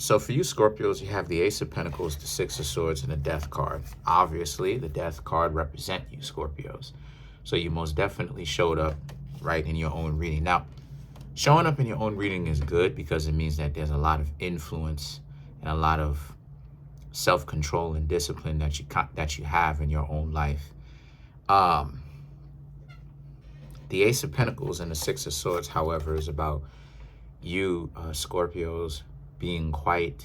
So for you Scorpios, you have the Ace of Pentacles, the Six of Swords, and the Death card. Obviously, the Death card represent you Scorpios. So you most definitely showed up right in your own reading. Now, showing up in your own reading is good because it means that there's a lot of influence and a lot of self-control and discipline that you have in your own life. The Ace of Pentacles and the Six of Swords, however, is about you, Scorpios, being quite,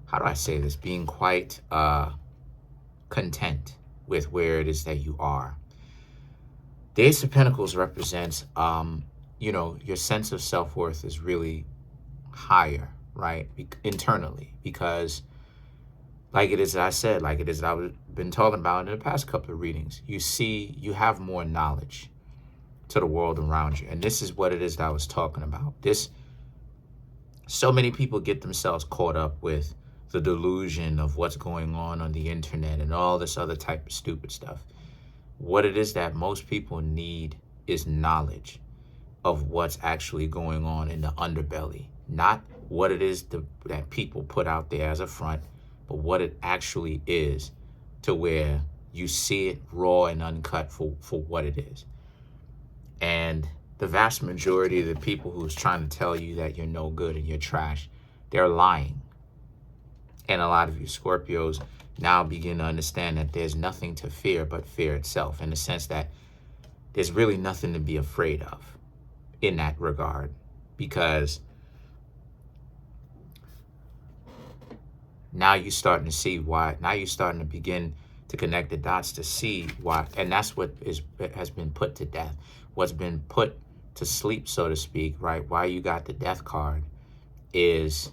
how do I say this? Being quite content with where it is that you are. The Ace of Pentacles represents, you know, your sense of self-worth is really higher, right? Internally, because like it is, I said, like it is, I've been talking about in the past couple of readings, you have more knowledge to the world around you. And this is what it is that I was talking about. So many people get themselves caught up with the delusion of what's going on the internet and all this other type of stupid stuff. What it is that most people need is knowledge of what's actually going on in the underbelly. Not what it is that people put out there as a front, but what it actually is, to where you see it raw and uncut for what it is. And the vast majority of the people who's trying to tell you that you're no good and you're trash, they're lying. And a lot of you Scorpios now begin to understand that there's nothing to fear but fear itself, in the sense that there's really nothing to be afraid of in that regard, because now you're starting to see why. Now you're starting to begin to connect the dots to see why. And that's what has been put to death. What's been put to sleep, so to speak, right? Why you got the Death card is,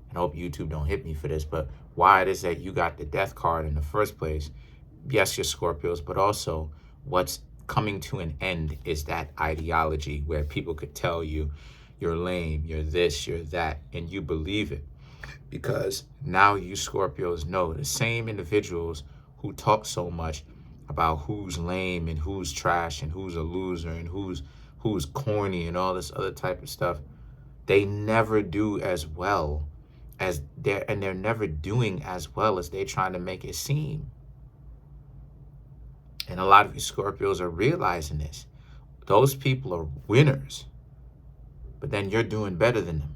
and I hope YouTube don't hit me for this, but why it is that you got the Death card in the first place. Yes, you're Scorpios, but also what's coming to an end is that ideology where people could tell you you're lame, you're this, you're that, and you believe it. Because now you Scorpios know the same individuals who talk so much about who's lame and who's trash and who's a loser and who's corny and all this other type of stuff, they never do as well as they're never doing as well as they're trying to make it seem. And a lot of you Scorpios are realizing this. Those people are winners, but then you're doing better than them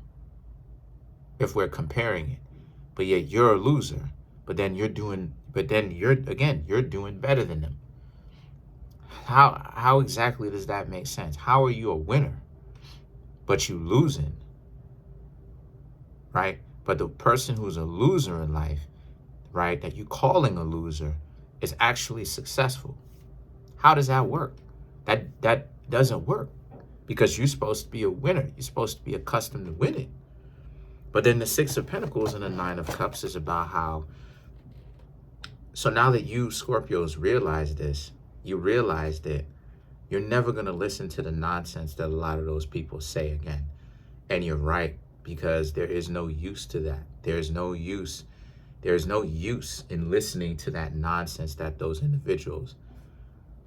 if we're comparing it. But yet you're a loser, but then you're doing better than them. How exactly does that make sense? How are you a winner, but you losing, right? But the person who's a loser in life, right, that you calling a loser, is actually successful. How does that work? That doesn't work, because you're supposed to be a winner. You're supposed to be accustomed to winning. But then the Six of Pentacles and the Nine of Cups is about how, so now that you Scorpios realize this, you realize that you're never going to listen to the nonsense that a lot of those people say again. And you're right, because there is no use to that. There's no use in listening to that nonsense that those individuals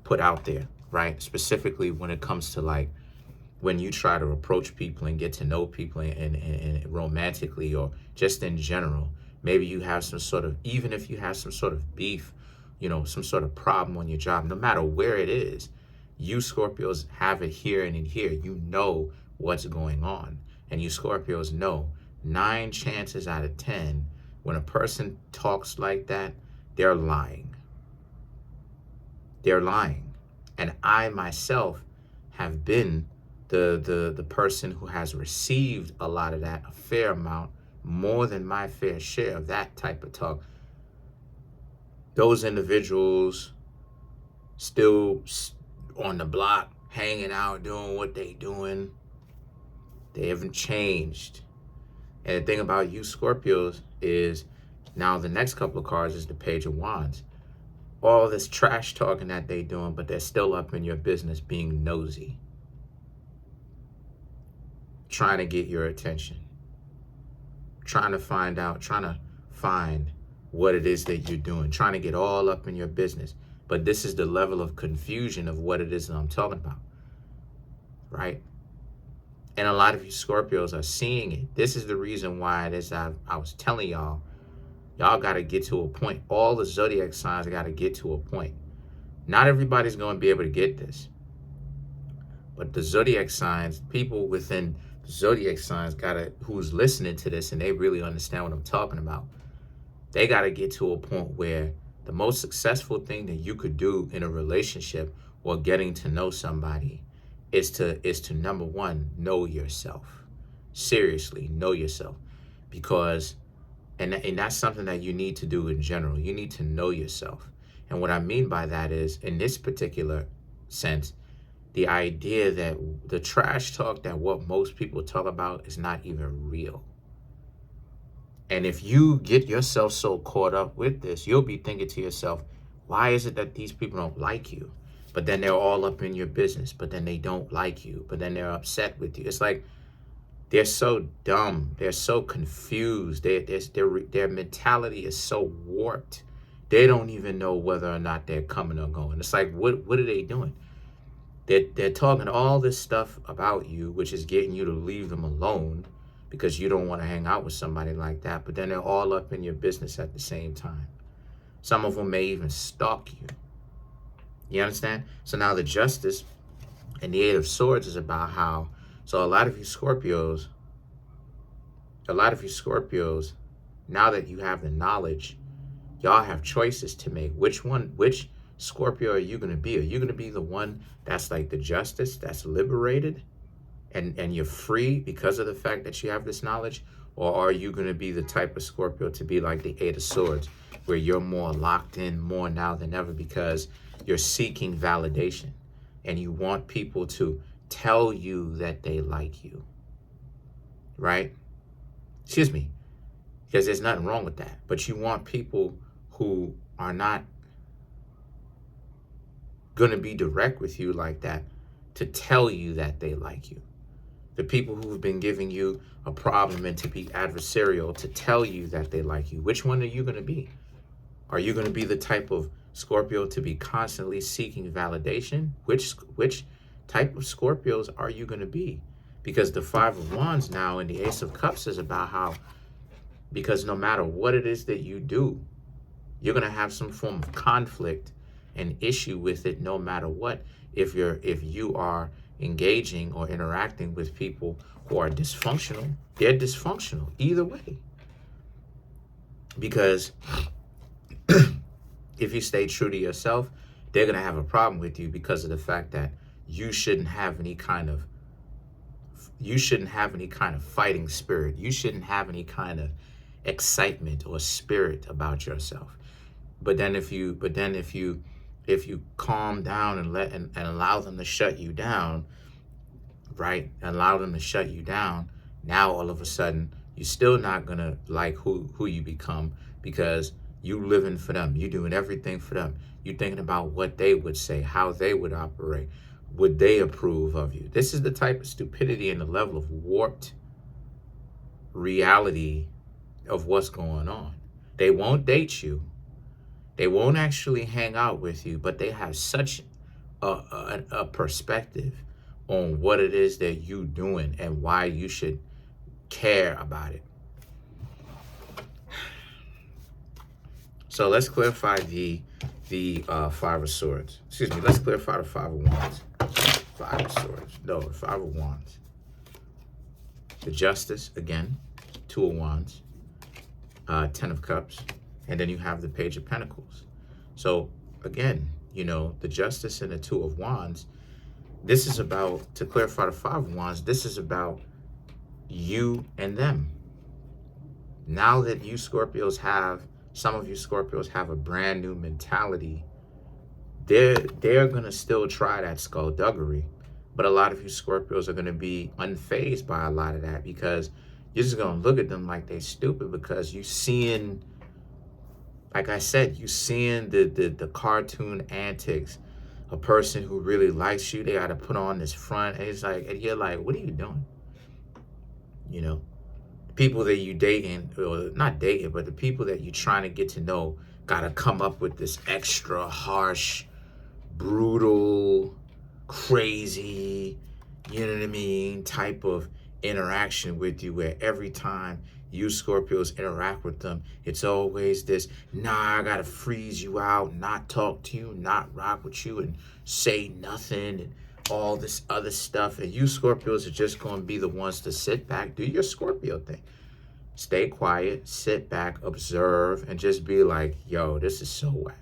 put out there, right? Specifically when it comes to, like, when you try to approach people and get to know people and romantically, or just in general, maybe you have some sort of, even if you have some sort of beef, you know, some sort of problem on your job, no matter where it is, you Scorpios have it here and in here. You know what's going on. And you Scorpios know 9 chances out of 10, when a person talks like that, they're lying. They're lying. And I myself have been the person who has received a lot of that, a fair amount, more than my fair share of that type of talk. Those individuals still on the block, hanging out, doing what they doing. They haven't changed. And the thing about you Scorpios is, now the next couple of cards is the Page of Wands. All this trash talking that they doing, but they're still up in your business being nosy, trying to get your attention, trying to find what it is that you're doing, trying to get all up in your business. But this is the level of confusion of what it is that I'm talking about, right? And a lot of you Scorpios are seeing it. This is the reason why it is I was telling y'all, y'all got to get to a point. All the zodiac signs got to get to a point. Not everybody's going to be able to get this. But the zodiac signs, people within the zodiac signs who's listening to this and they really understand what I'm talking about, they got to get to a point where the most successful thing that you could do in a relationship or getting to know somebody is to number one, know yourself. Seriously, know yourself. Because, and that's something that you need to do in general. You need to know yourself. And what I mean by that is, in this particular sense, the idea that the trash talk that what most people talk about is not even real. And if you get yourself so caught up with this, you'll be thinking to yourself, why is it that these people don't like you? But then they're all up in your business, but then they don't like you, but then they're upset with you. It's like they're so dumb. They're so confused. Their mentality is so warped. They don't even know whether or not they're coming or going. It's like, what are they doing? They're talking all this stuff about you, which is getting you to leave them alone because you don't want to hang out with somebody like that. But then they're all up in your business at the same time. Some of them may even stalk you. You understand? So now the Justice and the Eight of Swords is about how, so a lot of you Scorpios, now that you have the knowledge, y'all have choices to make. Which Scorpio are you going to be? Are you going to be the one that's like the Justice, that's liberated and you're free because of the fact that you have this knowledge? Or are you going to be the type of Scorpio to be like the Eight of Swords, where you're more locked in more now than ever because you're seeking validation and you want people to tell you that they like you, right? Excuse me, because there's nothing wrong with that. But you want people who are not going to be direct with you like that to tell you that they like you. The people who've been giving you a problem and to be adversarial to tell you that they like you. Which one are you going to be? Are you going to be the type of Scorpio to be constantly seeking validation? Which type of Scorpios are you going to be? Because the Five of Wands now and the Ace of Cups is about how, because no matter what it is that you do, you're going to have some form of conflict and issue with it no matter what. If you are engaging or interacting with people who are dysfunctional, they're dysfunctional either way. Because if you stay true to yourself, they're going to have a problem with you because of the fact that you shouldn't have any kind of fighting spirit. You shouldn't have any kind of excitement or spirit about yourself. But then if you calm down and allow them to shut you down, right? Allow them to shut you down. Now all of a sudden you're still not gonna like who you become because you living for them. You doing everything for them. You thinking about what they would say, how they would operate. Would they approve of you? This is the type of stupidity and the level of warped reality of what's going on. They won't date you. They won't actually hang out with you, but they have such a perspective on what it is that you're doing and why you should care about it. So let's clarify the Five of Swords. Excuse me, let's clarify the Five of Wands. Five of Swords. No, the Five of Wands. The Justice, again, Two of Wands, Ten of Cups, and then you have the Page of Pentacles. So again, you know, the Justice and the Two of Wands, this is about, to clarify the Five of Wands, this is about you and them. Now that you Scorpios have, some of you Scorpios have a brand new mentality, they're going to still try that skullduggery. But a lot of you Scorpios are going to be unfazed by a lot of that because you're just going to look at them like they're stupid because you seeing, like I said, you seeing the cartoon antics. A person who really likes you, they got to put on this front. And it's like, and you're like, what are you doing? You know, people that you dating, or not dating, but the people that you're trying to get to know got to come up with this extra harsh, brutal, crazy, you know what I mean, type of interaction with you where every time you Scorpios interact with them, it's always this, nah, I gotta freeze you out, not talk to you, not rock with you, and say nothing, and all this other stuff. And you Scorpios are just gonna be the ones to sit back, do your Scorpio thing. Stay quiet, sit back, observe, and just be like, yo, this is so whack.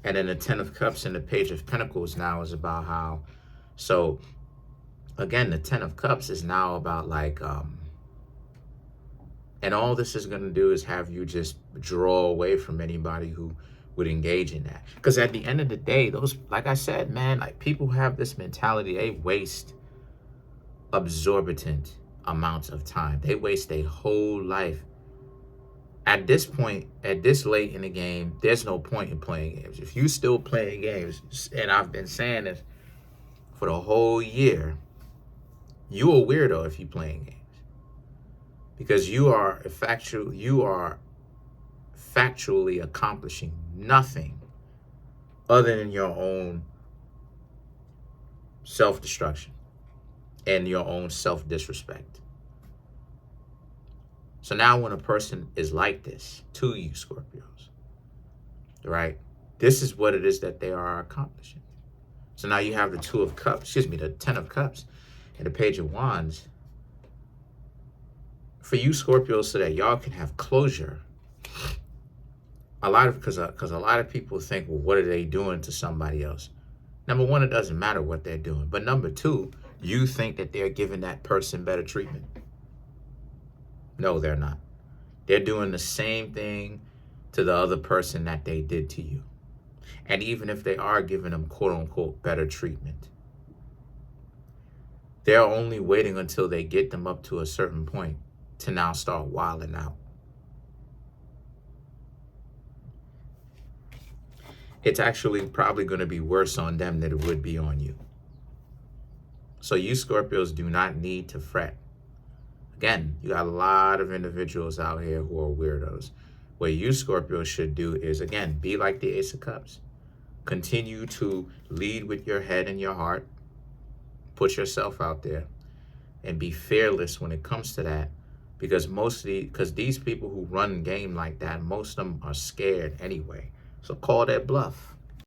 And then the Ten of Cups and the Page of Pentacles now is about how, so again, the Ten of Cups is now about like, and all this is going to do is have you just draw away from anybody who would engage in that. Because at the end of the day, those, like I said, man, like people have this mentality, they waste exorbitant amounts of time. They waste a whole life. At this point, at this late in the game, there's no point in playing games. If you still playing games, and I've been saying this for the whole year, you a weirdo if you playing games. Because you are factually accomplishing nothing other than your own self-destruction and your own self-disrespect. So now when a person is like this to you, Scorpios, right? This is what it is that they are accomplishing. So now you have the the Ten of Cups and the Page of Wands. For you Scorpios, so that y'all can have closure. Because a lot of people think, well, what are they doing to somebody else? Number one, it doesn't matter what they're doing. But number two, you think that they're giving that person better treatment. No, they're not. They're doing the same thing to the other person that they did to you. And even if they are giving them quote unquote better treatment, they're only waiting until they get them up to a certain point to now start wilding out. It's actually probably going to be worse on them than it would be on you. So you Scorpios do not need to fret. Again, you got a lot of individuals out here who are weirdos. What you Scorpios should do is, again, be like the Ace of Cups. Continue to lead with your head and your heart. Put yourself out there and be fearless when it comes to that. Because these people who run game like that, most of them are scared anyway. So call that bluff.